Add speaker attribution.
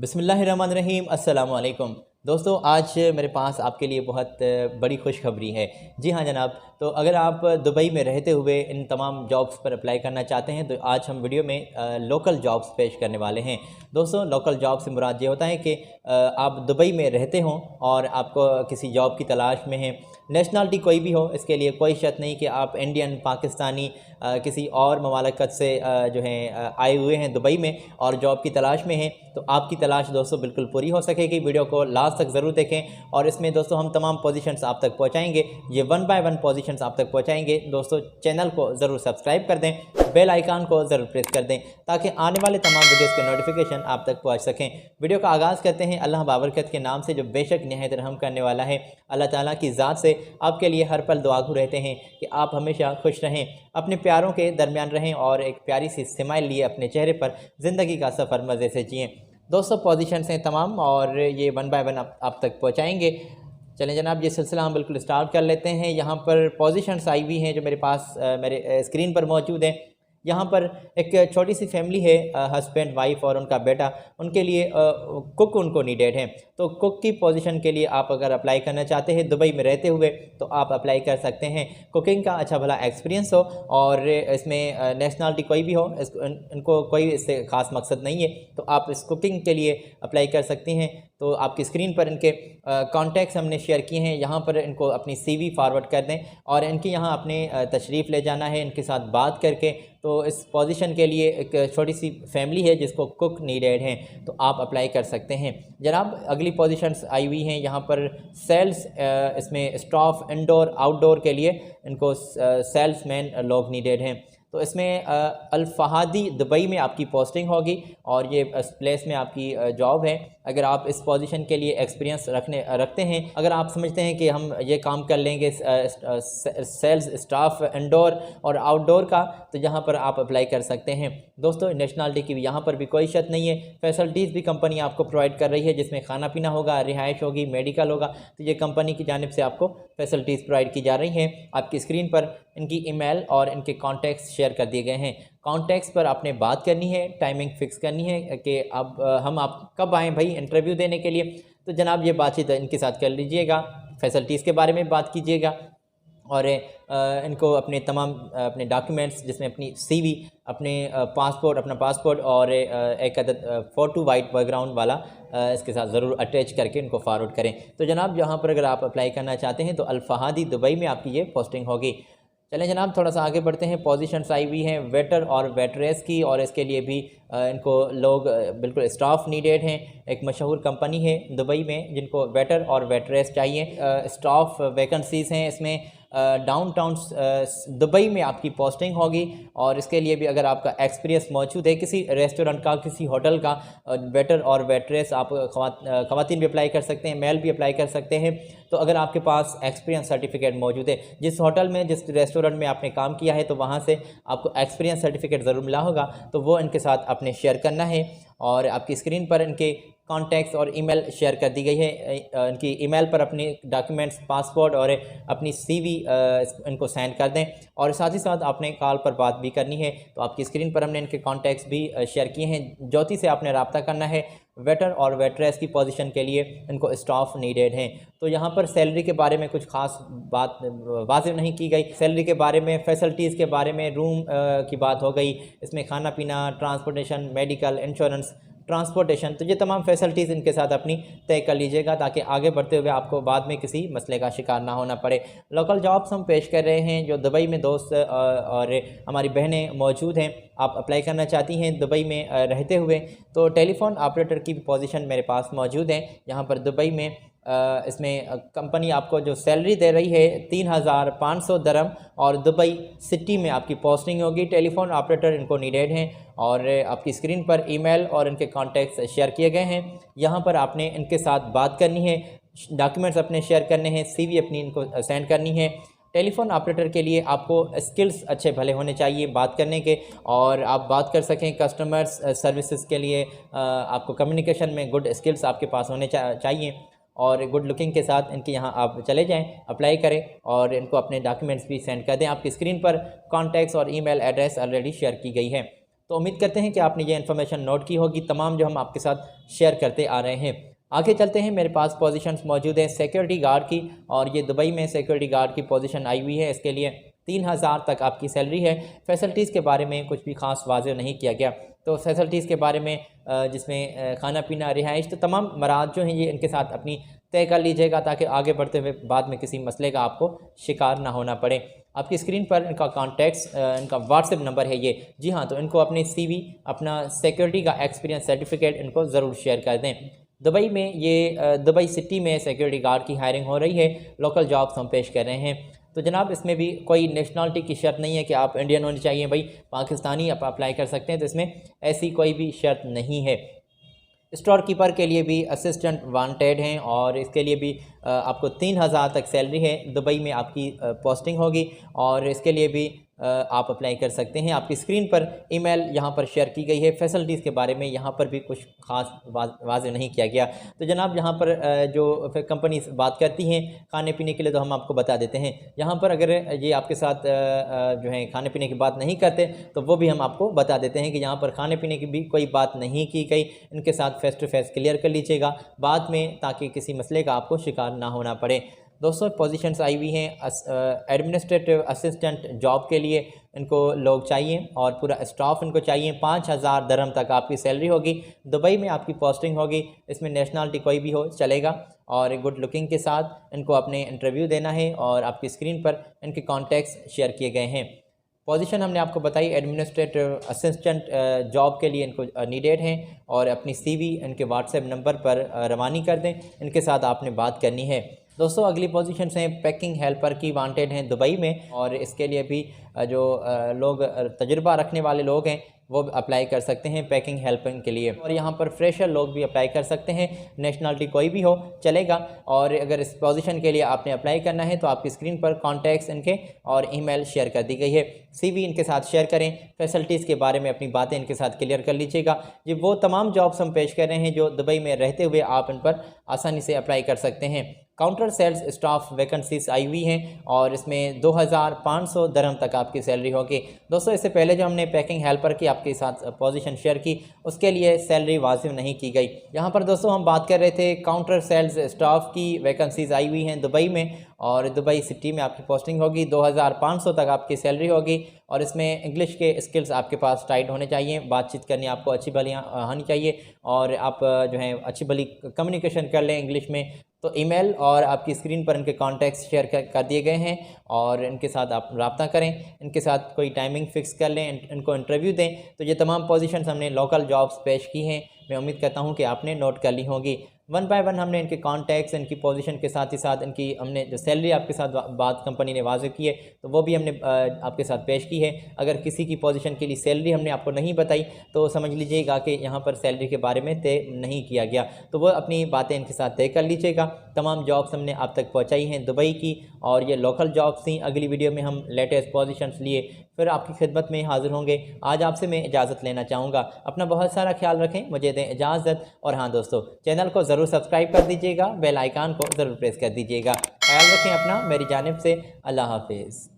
Speaker 1: बिस्मिल्लाहिर्रहमानिर्रहीम अस्सलाम वालेकुम दोस्तों। आज मेरे पास आपके लिए बहुत बड़ी खुशखबरी है। जी हाँ जनाब, तो अगर आप दुबई में रहते हुए इन तमाम जॉब्स पर अप्लाई करना चाहते हैं तो आज हम वीडियो में लोकल जॉब्स पेश करने वाले हैं। दोस्तों, लोकल जॉब से मुराद ये होता है कि आप दुबई में रहते हों और आपको किसी जॉब की तलाश में हैं। नेशनलिटी कोई भी हो, इसके लिए कोई शर्त नहीं कि आप इंडियन, पाकिस्तानी, किसी और ममालिकत से जो हैं आए हुए हैं दुबई में और जॉब की तलाश में हैं, तो आपकी तलाश दोस्तों बिल्कुल पूरी हो सकेगी। वीडियो को लास्ट तक ज़रूर देखें और इसमें दोस्तों हम तमाम पोजीशंस आप तक पहुंचाएंगे। ये 1 बाय 1 पोजीशंस आप तक पहुंचाएंगे। दोस्तों, चैनल को ज़रूर सब्सक्राइब कर दें, बेल आइकन को ज़रूर प्रेस कर दें ताकि आने वाले तमाम वीडियोज़ के नोटिफिकेशन आप तक पहुँच सकें। वीडियो का आगाज़ करते हैं अल्लाह बाबरकत के नाम से जो बेशक निहायत रहम करने वाला है। अल्लाह ताला की ज़ात से आपके लिए हर पल दुआगू रहते हैं कि आप हमेशा खुश रहें, अपने प्यारों के दरमियान रहें और एक प्यारी सी स्माइल लिए अपने चेहरे पर ज़िंदगी का सफ़र मज़े से जिएँ। दोस्तों, पोजीशंस हैं तमाम और ये 1 बाय 1 आप तक पहुँचाएँगे। चलें जनाब, ये सिलसिला हम बिल्कुल स्टार्ट कर लेते हैं। यहाँ पर पोजीशंस आई हुई हैं जो मेरे पास मेरे स्क्रीन पर मौजूद हैं। यहाँ पर एक छोटी सी फैमिली है, हस्बैंड, वाइफ और उनका बेटा। उनके लिए कुक उनको नीडेड है। तो कुक की पोजीशन के लिए आप अगर अप्लाई करना चाहते हैं दुबई में रहते हुए तो आप अप्लाई कर सकते हैं। कुकिंग का अच्छा भला एक्सपीरियंस हो और इसमें नेशनलिटी कोई भी हो, इनको कोई इससे ख़ास मकसद नहीं है, तो आप इस कुकिंग के लिए अप्लाई कर सकती हैं। तो आपकी स्क्रीन पर इनके कॉन्टैक्ट्स हमने शेयर किए हैं। यहाँ पर इनको अपनी CV फॉरवर्ड कर दें और इनके यहाँ अपने तशरीफ़ ले जाना है, इनके साथ बात करके। तो इस पोजीशन के लिए एक छोटी सी फैमिली है जिसको कुक नीडेड हैं, तो आप अप्लाई कर सकते हैं। जनाब, अगली पोजीशंस आई हुई हैं यहाँ पर सेल्स, इसमें स्टाफ इंडोर आउटडोर के लिए इनको सेल्समैन लोग नीडेड हैं। तो इसमें अल फहादी दुबई में आपकी पोस्टिंग होगी और ये इस प्लेस में आपकी जॉब है। अगर आप इस पोजीशन के लिए एक्सपीरियंस रखते हैं, अगर आप समझते हैं कि हम ये काम कर लेंगे सेल्स स्टाफ इंडोर और आउटडोर का, तो यहाँ पर आप अप्लाई कर सकते हैं। दोस्तों, नेशनलिटी की यहाँ पर भी कोई शर्त नहीं है। फैसिलिटीज़ भी कंपनी आपको प्रोवाइड कर रही है जिसमें खाना पीना होगा, रिहाइश होगी, मेडिकल होगा। तो ये कंपनी की जानिब से आपको फैसिलिटीज़ प्रोवाइड की जा रही हैं। आपकी स्क्रीन पर इनकी ईमेल और इनके कॉन्टैक्ट्स शेयर कर दिए गए हैं। कॉन्टैक्ट्स पर आपने बात करनी है, टाइमिंग फ़िक्स करनी है कि अब हम आप कब आएँ भाई इंटरव्यू देने के लिए। तो जनाब, ये बातचीत इनके साथ कर लीजिएगा, फैसिलिटीज़ के बारे में बात कीजिएगा और इनको अपने तमाम अपने डॉक्यूमेंट्स जिसमें अपनी CV, अपने अपना पासपोर्ट और एक अदद फ़ोटो वाइट बैकग्राउंड वाला इसके साथ ज़रूर अटैच करके इनको फॉरवर्ड करें। तो जनाब, यहाँ पर अगर आप अप्लाई करना चाहते हैं तो अल फहादी दुबई में आपकी ये पोस्टिंग होगी। चलें जनाब, थोड़ा सा आगे बढ़ते हैं। पोजीशंस आई हुई हैं वेटर और वेटरेस की और इसके लिए भी इनको लोग बिल्कुल स्टाफ नीडेड हैं। एक मशहूर कंपनी है दुबई में जिनको वेटर और वेटरेस चाहिए। स्टाफ वैकेंसीज़ हैं इसमें। डाउनटाउन दुबई में आपकी पोस्टिंग होगी और इसके लिए भी अगर आपका एक्सपीरियंस मौजूद है किसी रेस्टोरेंट का, किसी होटल का, वेटर और वेटरेस, आप ख़वातीन भी अप्लाई कर सकते हैं, मेल भी अप्लाई कर सकते हैं। तो अगर आपके पास एक्सपीरियंस सर्टिफिकेट मौजूद है, जिस होटल में, जिस रेस्टोरेंट में आपने काम किया है, तो वहाँ से आपको एक्सपीरियंस सर्टिफिकेट ज़रूर मिला होगा, तो वो इनके साथ आपने शेयर करना है। और आपकी स्क्रीन पर इनके कॉन्टैक्ट्स और ईमेल शेयर कर दी गई है। इनकी ईमेल पर अपने डॉक्यूमेंट्स, पासपोर्ट और अपनी CV इनको सेंड कर दें और साथ ही साथ आपने कॉल पर बात भी करनी है। तो आपकी स्क्रीन पर हमने इनके कॉन्टैक्ट्स भी शेयर किए हैं। ज्योति से आपने रब्ता करना है। वेटर और वेटरेस की पोजीशन के लिए इनको स्टाफ नीडेड हैं। तो यहाँ पर सैलरी के बारे में कुछ खास बात वाज़ेह नहीं की गई। सैलरी के बारे में, फैसिलिटीज़ के बारे में, रूम की बात हो गई, इसमें खाना पीना, ट्रांसपोर्टेशन, मेडिकल, इंश्योरेंस, ट्रांसपोर्टेशन, तो ये तमाम फैसिलिटीज़ इनके साथ अपनी तय कर लीजिएगा ताकि आगे बढ़ते हुए आपको बाद में किसी मसले का शिकार ना होना पड़े। लोकल जॉब्स हम पेश कर रहे हैं जो दुबई में दोस्त और हमारी बहनें मौजूद हैं, आप अप्लाई करना चाहती हैं दुबई में रहते हुए, तो टेलीफोन ऑपरेटर की पोजीशन मेरे पास मौजूद है। यहाँ पर दुबई में इसमें कंपनी आपको जो सैलरी दे रही है 3,500 दरम और दुबई सिटी में आपकी पोस्टिंग होगी। टेलीफोन ऑपरेटर इनको नीडेड हैं और आपकी स्क्रीन पर ईमेल और इनके कॉन्टैक्ट्स शेयर किए गए हैं। यहाँ पर आपने इनके साथ बात करनी है, डॉक्यूमेंट्स अपने शेयर करने हैं, CV अपनी इनको सेंड करनी है। टेलीफोन ऑपरेटर के लिए आपको स्किल्स अच्छे भले होने चाहिए बात करने के और आप बात कर सकें कस्टमर्स सर्विसेज के लिए। आपको कम्युनिकेशन में गुड स्किल्स आपके पास होने चाहिए और गुड लुकिंग के साथ इनके यहाँ आप चले जाएं, अप्लाई करें और इनको अपने डॉक्यूमेंट्स भी सेंड कर दें। आपकी स्क्रीन पर कॉन्टैक्ट्स और ईमेल एड्रेस ऑलरेडी शेयर की गई है। तो उम्मीद करते हैं कि आपने ये इन्फॉर्मेशन नोट की होगी, तमाम जो हम आपके साथ शेयर करते आ रहे हैं। आगे चलते हैं, मेरे पास पोजीशंस मौजूद हैं सिक्योरिटी गार्ड की, और ये दुबई में सिक्योरिटी गार्ड की पोजीशन आई हुई है। इसके लिए 3000 तक आपकी सैलरी है। फैसिलिटीज़ के बारे में कुछ भी ख़ास वाज़ेह नहीं किया गया। तो फैसिलिटीज़ के बारे में जिसमें खाना पीना, रिहाइश, तो तमाम मराद जो हैं ये इनके साथ अपनी तय कर लीजिएगा, ताकि आगे बढ़ते हुए बाद में किसी मसले का आपको शिकार ना होना पड़े। आपकी स्क्रीन पर इनका कॉन्टैक्ट्स, इनका व्हाट्सएप नंबर है ये। जी हाँ, तो इनको अपनी CV, अपना सिक्योरिटी का एक्सपीरियंस सर्टिफिकेट इनको ज़रूर शेयर कर दें। दुबई में ये दुबई सिटी में सिक्योरिटी गार्ड की हायरिंग हो रही है। लोकल जॉब्स हम पेश कर रहे हैं। तो जनाब, इसमें भी कोई नेशनलिटी की शर्त नहीं है कि आप इंडियन होनी चाहिए, भाई पाकिस्तानी आप अप्लाई कर सकते हैं। तो इसमें ऐसी कोई भी शर्त नहीं है। स्टोर कीपर के लिए भी असिस्टेंट वांटेड हैं, और इसके लिए भी आपको 3000 तक सैलरी है। दुबई में आपकी पोस्टिंग होगी, और इसके लिए भी आप अप्लाई कर सकते हैं। आपकी स्क्रीन पर ईमेल यहाँ पर शेयर की गई है। फैसिलिटीज़ के बारे में यहाँ पर भी कुछ ख़ास वाज़ेह नहीं किया गया। तो जनाब, यहाँ पर जो कंपनी बात करती हैं खाने पीने के लिए, तो हम आपको बता देते हैं। यहाँ पर अगर ये आपके साथ जो है खाने पीने की बात नहीं करते, तो वो भी हम आपको बता देते हैं कि यहाँ पर खाने पीने की भी कोई बात नहीं की गई। इनके साथ फेस टू फेस क्लियर कर लीजिएगा बाद में, ताकि किसी मसले का आपको शिकार ना होना पड़े। दोस्तों, पोजीशंस आई हुई हैं एडमिनिस्ट्रेटिव असिस्टेंट जॉब के लिए। इनको लोग चाहिए और पूरा स्टाफ इनको चाहिए। 5000 दरहम तक आपकी सैलरी होगी। दुबई में आपकी पोस्टिंग होगी। इसमें नेशनलिटी कोई भी हो चलेगा, और गुड लुकिंग के साथ इनको अपने इंटरव्यू देना है। और आपकी स्क्रीन पर इनके कॉन्टैक्ट्स शेयर किए गए हैं। पोजीशन हमने आपको बताई एडमिनिस्ट्रेटिव असिस्टेंट जॉब के लिए इनको नीडेड हैं, और अपनी CV इनके व्हाट्सएप नंबर पर रवानी कर दें। इनके साथ आपने बात करनी है। दोस्तों, अगली पोजीशन हैं पैकिंग हेल्पर की वांटेड हैं दुबई में, और इसके लिए भी जो लोग तजुर्बा रखने वाले लोग हैं वो अप्लाई कर सकते हैं पैकिंग हेल्पिंग के लिए। और यहाँ पर फ्रेशर लोग भी अप्लाई कर सकते हैं। नेशनलिटी कोई भी हो चलेगा। और अगर इस पोजीशन के लिए आपने अप्लाई करना है, तो आपकी स्क्रीन पर कॉन्टैक्ट्स इनके और ईमेल शेयर कर दी गई है। CV इनके साथ शेयर करें। फैसिलिटीज़ के बारे में अपनी बातें इनके साथ क्लियर कर लीजिएगा। ये वो तमाम जॉब्स हम पेश कर रहे हैं जो दुबई में रहते हुए आप इन पर आसानी से अप्लाई कर सकते हैं। काउंटर सेल्स स्टाफ वैकेंसीज आई हुई हैं, और इसमें 2500 दरहम तक आपकी सैलरी होगी। दोस्तों, इससे पहले जो हमने पैकिंग हेल्पर की आपके साथ पोजीशन शेयर की, उसके लिए सैलरी वाजिब नहीं की गई। यहाँ पर दोस्तों हम बात कर रहे थे काउंटर सेल्स स्टाफ की वैकेंसीज आई हुई हैं दुबई में, और दुबई सिटी में आपकी पोस्टिंग होगी। 2500 तक आपकी सैलरी होगी, और इसमें इंग्लिश के स्किल्स आपके पास टाइट होने चाहिए। बातचीत करनी आपको अच्छी भली आनी चाहिए, और आप जो है अच्छी भली कम्युनिकेशन कर लें इंग्लिश में। तो ईमेल और आपकी स्क्रीन पर इनके कॉन्टैक्ट्स शेयर कर दिए गए हैं, और इनके साथ आप रब्ता करें। इनके साथ कोई टाइमिंग फ़िक्स कर लें, इनको इंटरव्यू दें। तो ये तमाम पोजीशंस हमने लोकल जॉब्स पेश की हैं। मैं उम्मीद करता हूँ कि आपने नोट कर ली होंगी। वन बाय वन हमने इनके कॉन्टैक्ट्स, इनकी पोजीशन के साथ ही साथ इनकी हमने जो सैलरी आपके साथ बात कंपनी ने वाज़ेह की है, तो वो भी हमने आपके साथ पेश की है। अगर किसी की पोजीशन के लिए सैलरी हमने आपको नहीं बताई, तो समझ लीजिएगा कि यहाँ पर सैलरी के बारे में तय नहीं किया गया। तो वो अपनी बातें इनके साथ तय कर लीजिएगा। तमाम जॉब्स हमने आप तक पहुँचाई हैं दुबई की, और ये लोकल जॉब्स थी। अगली वीडियो में हम लेटेस्ट पोजीशंस लिए फिर आपकी खिदमत में हाजिर होंगे। आज आपसे मैं इजाज़त लेना चाहूँगा। अपना बहुत सारा ख्याल रखें, मुझे दें इजाज़त। और हाँ दोस्तों, चैनल को ज़रूर सब्सक्राइब कर दीजिएगा, बेल आइकान को ज़रूर प्रेस कर दीजिएगा। ख्याल रखें अपना, मेरी जानिब से अल्लाह हाफिज़।